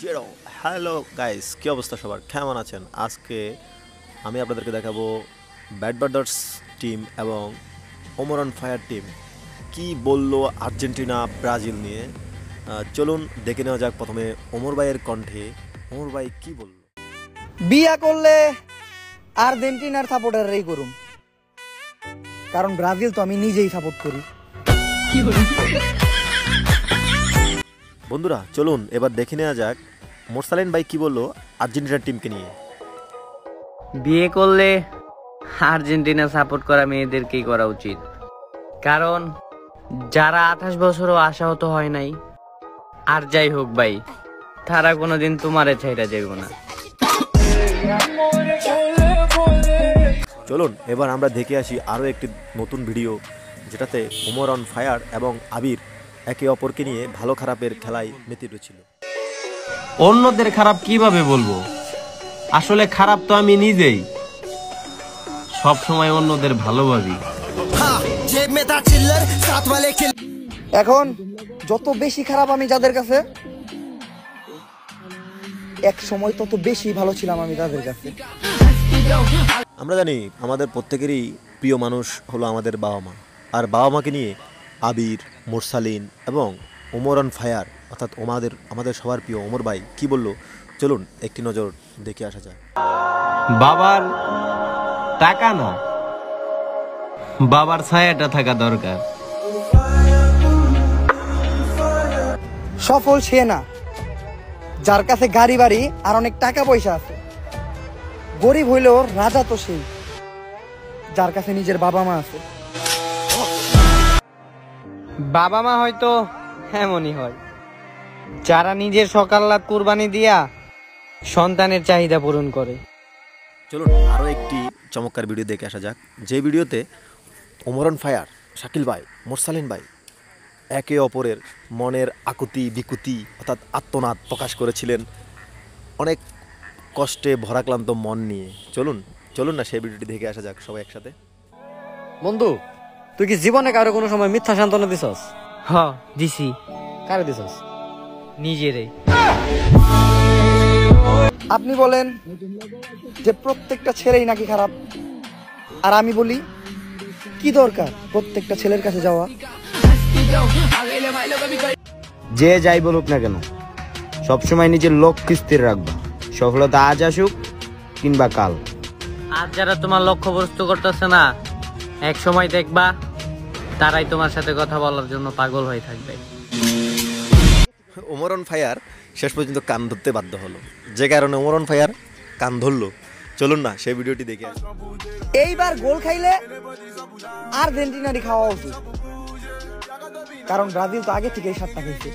Zero. Hello guys, কী অবস্থা সবার, কেমন আছেন? আজকে আমি আপনাদেরকে দেখাবো ব্যাড ব্রাদার্স টিম এবং ওমর অন ফায়ার টিম কি বললো আর্জেন্টিনা ব্রাজিল নিয়ে। চলুন দেখে নেওয়া যাক প্রথমে ওমর ভাইয়ের কণ্ঠে। ওমর ভাই কি বলল? বিয়া করলে আর্জেন্টিনার সাপোর্টারই করুম, কারণ ব্রাজিল তো আমি নিজেই সাপোর্ট করি। বন্ধুরা চলুন এবার দেখে নেওয়া যাক মোরসালিন ভাই কি বললো আর্জেন্টিনার টিমকে নিয়ে। বিয়ে করলে আর্জেন্টিনা সাপোর্ট করা মেয়েদেরকেই করা উচিত, কারণ যারা 28 বছরও আশাহত হয় নাই, আর যাই হোক ভাই, তারা কোনোদিন তোমারে ছাইরা যাইব না। চলুন এবার আমরা দেখে আসি আরও একটি নতুন ভিডিও, যেটাতে ওমর অন ফায়ার এবং আবির একে অপরকে নিয়ে ভালো খারাপের খেলায় মেতে উঠেছিল। অন্যদের খারাপ কিভাবে বলবো? আসলে খারাপ তো আমি নিজেই, সব সময় অন্যদের ভালোভাবি। এখন যত বেশি খারাপ আমি যাদের কাছে, এক সময় তত বেশি ভালো ছিলাম আমি তাদের কাছে। আমরা জানি আমাদের প্রত্যেকেরই প্রিয় মানুষ হলো আমাদের বাবা মা, আর বাবা মাকে নিয়ে আবির, মোরসালিন এবং ওমর অন ফায়ার অর্থাৎ আমাদের সবার প্রিয় ওমর ভাই কি বলল, চলুন একটি নজর দেখে আসা যায়। বাবার টাকা না, বাবার ছায়াটা থাকা দরকার। সফল সে না যার কাছে গাড়ি বাড়ি আর অনেক টাকা পয়সা আছে। গরিব হইলেও রাজা তো সেই যার কাছে নিজের বাবা মা আছে। বাবা মা হয়তো এমনই হয়, যারা নিজের সকাল রাত কুরবানি দিয়া সন্তানের চাহিদা পূরণ করে। চলুন আরও একটি চমৎকার ভিডিও দেখে আসা যাক, যে ভিডিওতে ওমর অন ফায়ার, শাকিল ভাই, মোরসালিন ভাই একে অপরের মনের আকুতি বিকুতি অর্থাৎ আত্মনাদ প্রকাশ করেছিলেন অনেক কষ্টে ভরাক্লান্ত মন নিয়ে। চলুন না সেই ভিডিওটি দেখে আসা যাক সবাই একসাথে। বন্ধু, তুই কি জীবনে কারো কোনো সময় মিথ্যা সান্ত্বনা দিছস? হ, দিছি। কারে দিছস? নিজেরে। আপনি বলেন যে প্রত্যেকটা ছেলেই নাকি খারাপ, আর আমি বলি কি দরকার প্রত্যেকটা ছেলের কাছে যাওয়া? যে যাই বলুক না কেন, সবসময় নিজের লক্ষ্য স্থির রাখবা। সফলতা আজ আসুক কিংবা কাল। আজ যারা তোমার লক্ষ্য বস্তু করতেছে না, এক সময় দেখবা তারাই তোমার সাথে কথা বলার জন্য পাগল হয়ে থাকবে। ওমর অন ফায়ার শেষ পর্যন্ত কান ধরতে বাধ্য হলো, যে কারণে ওমর অন ফায়ার কান ধরলো। চলুন না সেই ভিডিওটি দেখে আসি। এইবার গোল খাইলে আর্জেন্টিনারই খাওয়া উচিত, কারণ ব্রাজিল তো আগে থেকেই 7টা খাইছে।